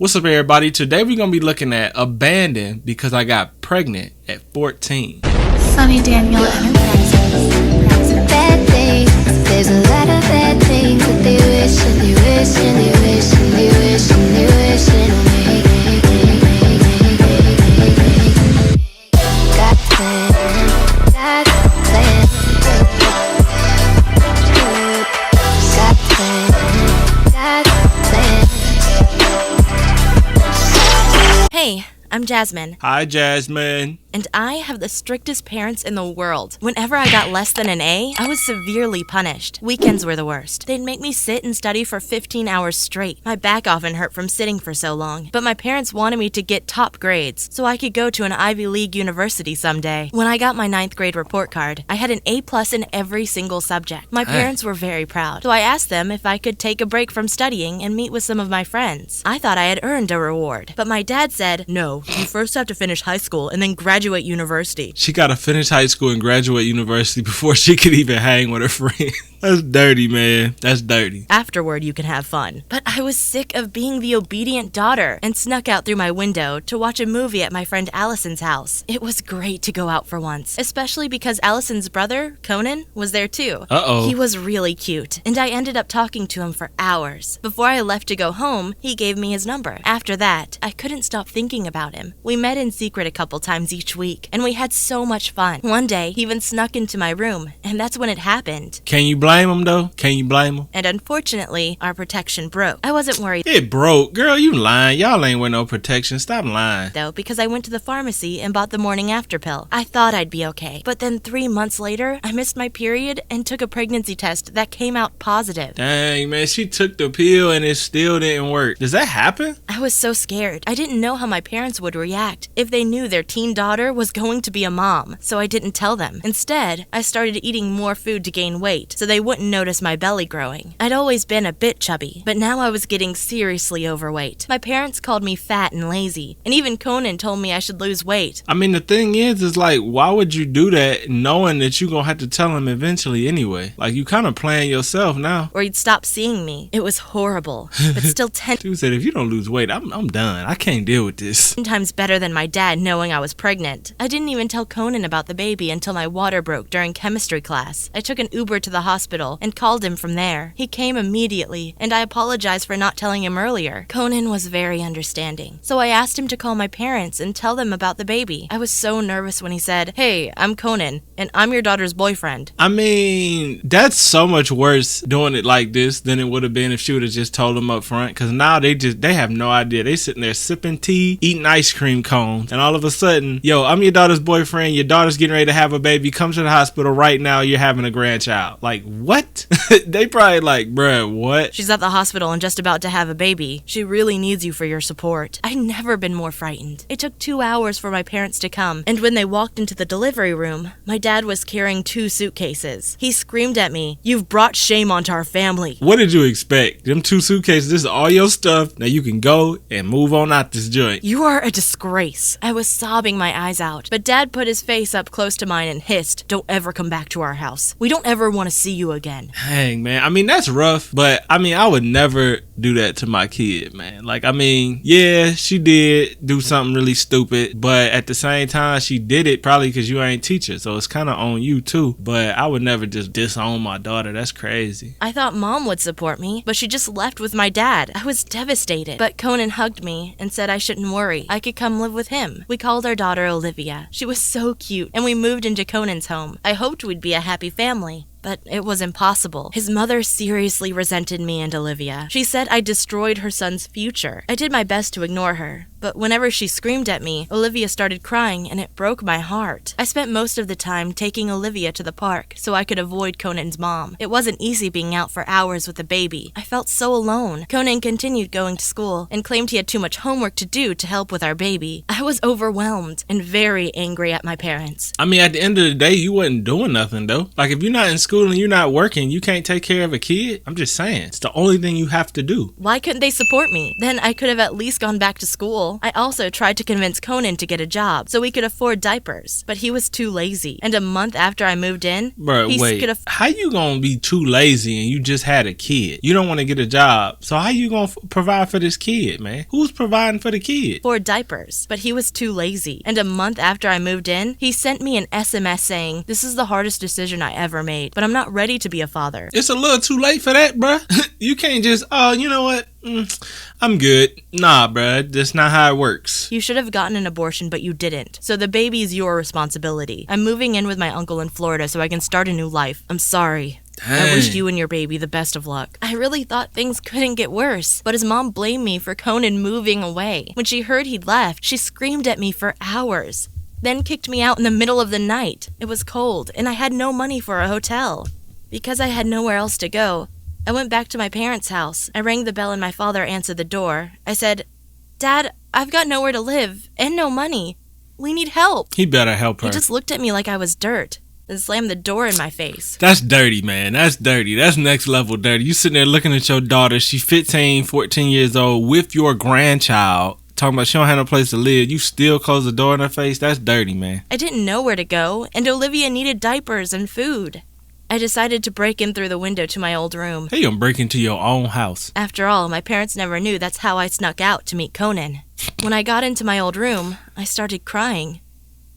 What's up, everybody? Today we're going to be looking at abandoned because I got pregnant at 14. Sonny Daniel Enterprises. Bad things, there's a lot of bad things that they wish and they wish and they wish and they wish and they wish on me. Got plans, got plans. Got plans, got plans. Hey, I'm Jasmine, Hi, Jasmine. and I have the strictest parents in the world. Whenever I got less than an A, I was severely punished. Weekends were the worst. They'd make me sit and study for 15 hours straight. My back often hurt from sitting for so long, but my parents wanted me to get top grades so I could go to an Ivy League university someday. When I got my 9th grade report card, I had an A+ in every single subject. My parents were very proud, so I asked them if I could take a break from studying and meet with some of my friends. I thought I had earned a reward, but my dad said, "No, you first have to finish high school and then graduate university." She got to finish high school and graduate university before she could even hang with her friends. That's dirty, man. That's dirty. Afterward, you can have fun. But I was sick of being the obedient daughter and snuck out through my window to watch a movie at my friend Allison's house. It was great to go out for once, especially because Allison's brother, Conan, was there too. Uh-oh. He was really cute, and I ended up talking to him for hours. Before I left to go home, he gave me his number. After that, I couldn't stop thinking about him. We met in secret a couple times each week, and we had so much fun. One day, he even snuck into my room, and that's when it happened. Can you blame him, though? Can you blame him? And unfortunately, our protection broke. I wasn't worried It broke. Girl, you lying. Y'all ain't wear no protection. Stop lying. though, because I went to the pharmacy and bought the morning after pill. I thought I'd be okay. But then 3 months later, I missed my period and took a pregnancy test that came out positive. Dang, man. She took the pill and it still didn't work. Does that happen? I was so scared. I didn't know how my parents would react if they knew their teen daughter was going to be a mom, so I didn't tell them. Instead, I started eating more food to gain weight so they wouldn't notice my belly growing. I'd always been a bit chubby, but now I was getting seriously overweight. My parents called me fat and lazy, and even Conan told me I should lose weight. I mean, the thing is like, why would you do that knowing that you're going to have to tell him eventually anyway? Like, you kind of playing yourself now. Or he'd stop seeing me. It was horrible, but still 10 Dude said, if you don't lose weight, I'm done. I can't deal with this. times better than my dad knowing I was pregnant. I didn't even tell Conan about the baby until my water broke during chemistry class. I took an Uber to the hospital and called him from there. He came immediately, and I apologized for not telling him earlier. Conan was very understanding, so I asked him to call my parents and tell them about the baby. I was so nervous when he said, "Hey, I'm Conan, and I'm your daughter's boyfriend." I mean, that's so much worse doing it like this than it would have been if she would have just told them up front. Because now they have no idea. They sitting there sipping tea, eating ice cream cones, and all of a sudden, yo, I'm your daughter's boyfriend. Your daughter's getting ready to have a baby. Come to the hospital right now. You're having a grandchild. Like, what? They probably like, bruh, what? She's at the hospital and just about to have a baby. She really needs you for your support. I've never been more frightened. It took 2 hours for my parents to come, and when they walked into the delivery room, my dad was carrying 2 suitcases. He screamed at me, "You've brought shame onto our family." What did you expect? Them 2 suitcases, this is all your stuff. Now you can go and move on out this joint. "You are a disgrace." I was sobbing my eyes out, but Dad put his face up close to mine and hissed, "Don't ever come back to our house. We don't ever want to see you again." Dang, man. I mean, that's rough, but I mean, I would never do that to my kid, man. Like, I mean, yeah, she did do something really stupid, but at the same time, she did it probably because you ain't teach her, so it's kind of on you too. But I would never just disown my daughter. That's crazy. I thought Mom would support me, but she just left with my dad. I was devastated, but Conan hugged me and said I shouldn't worry. I could come live with him. We called our daughter Olivia. She was so cute, and we moved into Conan's home. I hoped we'd be a happy family, but it was impossible. His mother seriously resented me and Olivia. She said I destroyed her son's future. I did my best to ignore her, but whenever she screamed at me, Olivia started crying, and it broke my heart. I spent most of the time taking Olivia to the park so I could avoid Conan's mom. It wasn't easy being out for hours with a baby. I felt so alone. Conan continued going to school and claimed he had too much homework to do to help with our baby. I was overwhelmed and very angry at my parents. I mean, at the end of the day, you wasn't doing nothing though. Like, if you're not in school school and you're not working, you can't take care of a kid? I'm just saying. It's the only thing you have to do. Why couldn't they support me? Then I could have at least gone back to school. I also tried to convince Conan to get a job so we could afford diapers, but he was too lazy. And a month after I moved in, how you gonna be too lazy and you just had a kid? You don't want to get a job, so how you gonna provide for this kid, man? Who's providing for the kid? For diapers, but he was too lazy. And a month after I moved in, he sent me an SMS saying, "This is the hardest decision I ever made, but I'm not ready to be a father." It's a little too late for that, bruh. You can't just, oh, you know what? I'm good. Nah, bruh. That's not how it works. You should have gotten an abortion, but you didn't. So the baby's your responsibility. I'm moving in with my uncle in Florida so I can start a new life. I'm sorry. Dang. I wish you and your baby the best of luck. I really thought things couldn't get worse, but his mom blamed me for Conan moving away. When she heard he'd left, she screamed at me for hours, then kicked me out in the middle of the night. It was cold, and I had no money for a hotel. Because I had nowhere else to go, I went back to my parents' house. I rang the bell and my father answered the door. I said, "Dad, I've got nowhere to live and no money. We need help." He better help her. He just looked at me like I was dirt, then slammed the door in my face. That's dirty, man. That's dirty. That's next level dirty. You sitting there looking at your daughter. She's 15, 14 years old with your grandchild. Talking about she don't have no place to live. You still close the door in her face? That's dirty, man. I didn't know where to go, and Olivia needed diapers and food. I decided to break in through the window to my old room. Hey, you gonna break into your own house? After all, my parents never knew that's how I snuck out to meet Conan. When I got into my old room, I started crying.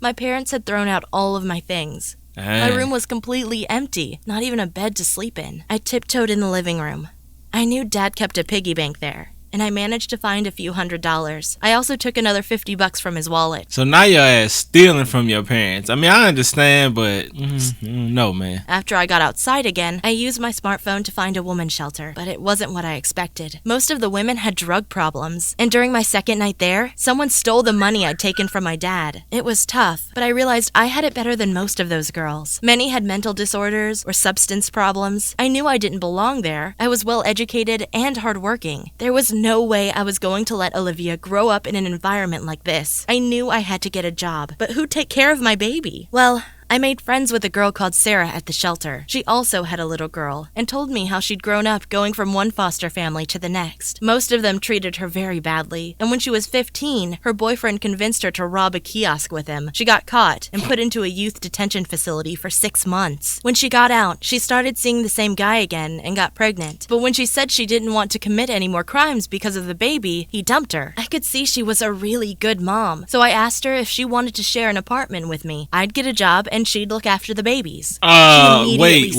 My parents had thrown out all of my things. My room was completely empty, not even a bed to sleep in. I tiptoed in the living room. I knew Dad kept a piggy bank there, and I managed to find a few $100s. I also took another $50 from his wallet. So now your ass stealing from your parents. I mean, I understand, but no, man. After I got outside again, I used my smartphone to find a woman's shelter, but it wasn't what I expected. Most of the women had drug problems, and during my second night there, someone stole the money I'd taken from my dad. It was tough, but I realized I had it better than most of those girls. Many had mental disorders or substance problems. I knew I didn't belong there. I was well educated and hardworking. There was no way I was going to let Olivia grow up in an environment like this. I knew I had to get a job, but who'd take care of my baby? Well, I made friends with a girl called Sarah at the shelter. She also had a little girl and told me how she'd grown up going from one foster family to the next. Most of them treated her very badly, and when she was 15, her boyfriend convinced her to rob a kiosk with him. She got caught and put into a youth detention facility for 6 months. When she got out, she started seeing the same guy again and got pregnant. But when she said she didn't want to commit any more crimes because of the baby, he dumped her. I could see she was a really good mom, so I asked her if she wanted to share an apartment with me. I'd get a job and she'd look after the babies. Wait.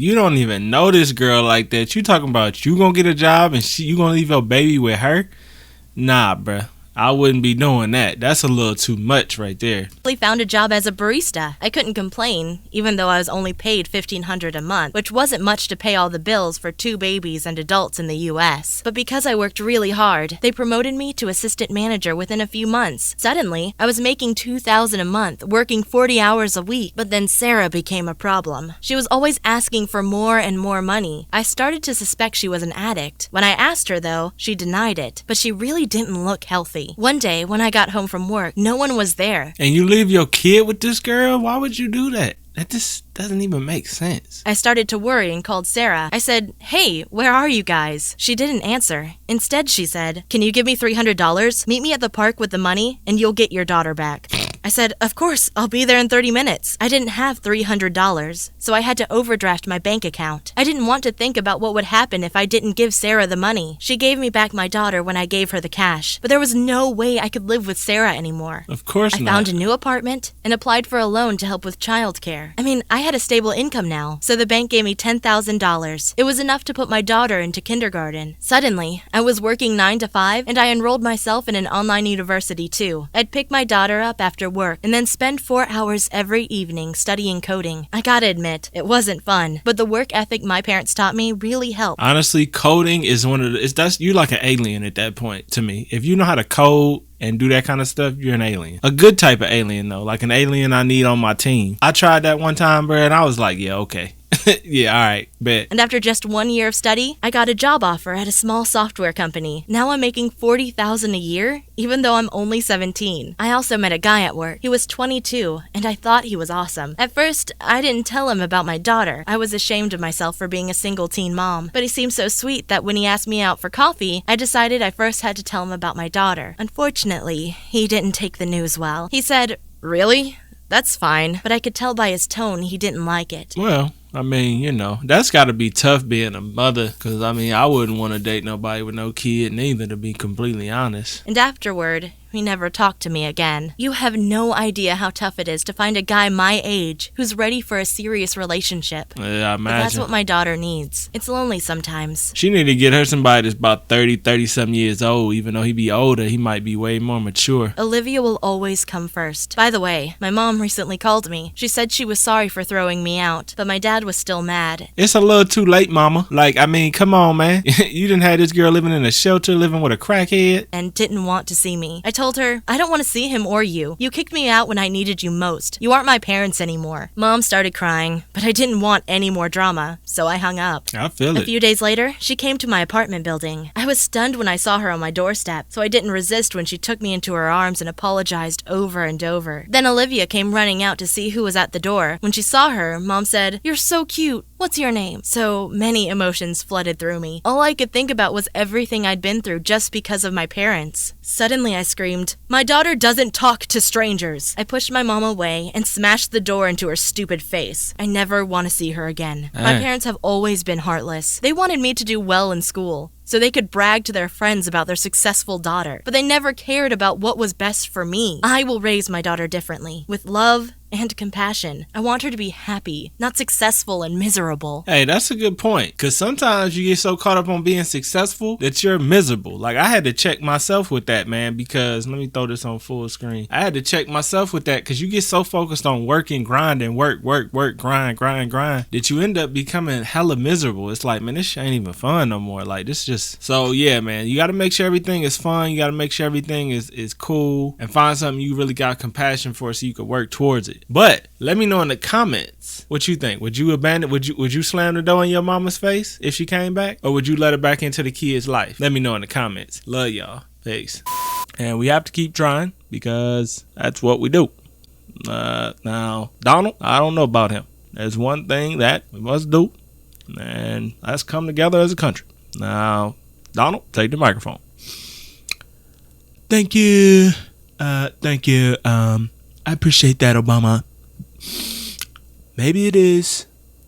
You don't even know this girl like that. You talking about you gonna get a job and you gonna leave your baby with her? Nah, bruh. I wouldn't be doing that. That's a little too much right there. I found a job as a barista. I couldn't complain, even though I was only paid $1,500 a month, which wasn't much to pay all the bills for 2 babies and adults in the U.S. But because I worked really hard, they promoted me to assistant manager within a few months. Suddenly, I was making $2,000 a month, working 40 hours a week. But then Sarah became a problem. She was always asking for more and more money. I started to suspect she was an addict. When I asked her, though, she denied it. But she really didn't look healthy. One day, when I got home from work, no one was there. And you leave your kid with this girl? Why would you do that? That just doesn't even make sense. I started to worry and called Sarah. I said, "Hey, where are you guys?" She didn't answer. Instead, she said, "Can you give me $300? Meet me at the park with the money, and you'll get your daughter back." I said, "Of course, I'll be there in 30 minutes. I didn't have $300, so I had to overdraft my bank account. I didn't want to think about what would happen if I didn't give Sarah the money. She gave me back my daughter when I gave her the cash, but there was no way I could live with Sarah anymore. Of course not. I found a new apartment and applied for a loan to help with childcare. I mean, I had a stable income now, so the bank gave me $10,000. It was enough to put my daughter into kindergarten. Suddenly, I was working 9 to 5, and I enrolled myself in an online university too. I'd pick my daughter up after work and then spend 4 hours every evening studying coding. I gotta admit, it wasn't fun, but the work ethic my parents taught me really helped. Honestly, coding is one of the, you're like an alien at that point to me. If you know how to code and do that kind of stuff, you're an alien. A good type of alien though, like an alien I need on my team. I tried that one time, bro, and I was like, yeah, okay. Yeah, all right, bet. And after just 1 year of study, I got a job offer at a small software company. Now I'm making $40,000 a year, even though I'm only 17. I also met a guy at work. He was 22, and I thought he was awesome. At first, I didn't tell him about my daughter. I was ashamed of myself for being a single teen mom. But he seemed so sweet that when he asked me out for coffee, I decided I first had to tell him about my daughter. Unfortunately, he didn't take the news well. He said, "Really? That's fine." But I could tell by his tone he didn't like it. Well, I mean, you know, that's got to be tough being a mother. Because, I mean, I wouldn't want to date nobody with no kid neither, to be completely honest. And afterward, he never talked to me again. You have no idea how tough it is to find a guy my age who's ready for a serious relationship. Yeah, I But imagine. that's what my daughter needs. It's lonely sometimes. She need to get her somebody that's about 30-something years old. Even though he be older, he might be way more mature. Olivia will always come first. By the way, my mom recently called me. She said she was sorry for throwing me out, but my dad was still mad. It's a little too late, mama. Like, I mean, come on, man. You done had this girl living in a shelter, living with a crackhead. And didn't want to see me. I told her, "I don't want to see him or you. You kicked me out when I needed you most. You aren't my parents anymore." Mom started crying, but I didn't want any more drama, so I hung up. I feel A it. few days later, she came to my apartment building. I was stunned when I saw her on my doorstep, so I didn't resist when she took me into her arms and apologized over and over. Then Olivia came running out to see who was at the door. When she saw her, Mom said, "You're so cute. What's your name?" So many emotions flooded through me. All I could think about was everything I'd been through just because of my parents. Suddenly I screamed, "My daughter doesn't talk to strangers." I pushed my mom away and smashed the door into her stupid face. I never want to see her again. My Hey. parents have always been heartless. They wanted me to do well in school, so they could brag to their friends about their successful daughter. But they never cared about what was best for me. I will raise my daughter differently, with love and compassion. I want her to be happy, not successful and miserable. Hey, that's a good point. Because sometimes you get so caught up on being successful that you're miserable. Like, I had to check myself with that, man, because let me throw this on full screen. I had to check myself with that because you get so focused on working, grinding, work, grind, that you end up becoming hella miserable. It's like, man, this shit ain't even fun no more. Like, this just... So, yeah, man, you got to make sure everything is fun. You got to make sure everything is cool and find something you really got compassion for so you can work towards it. But let me know in the comments what you think. Would you abandon? Would you slam the door in your mama's face if she came back, or would you let her back into the kid's life? Let me know in the comments. Love y'all. Peace. And we have to keep trying because that's what we do. Now Donald, I don't know about him. There's one thing that we must do, and let's come together as a country. Now, Donald, take the microphone. Thank you. Thank you. I appreciate that, Obama. Maybe it is.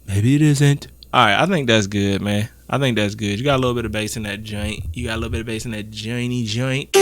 Maybe it isn't. Alright, I think that's good, man. I think that's good. You got a little bit of bass in that joint. You got a little bit of bass in that joint.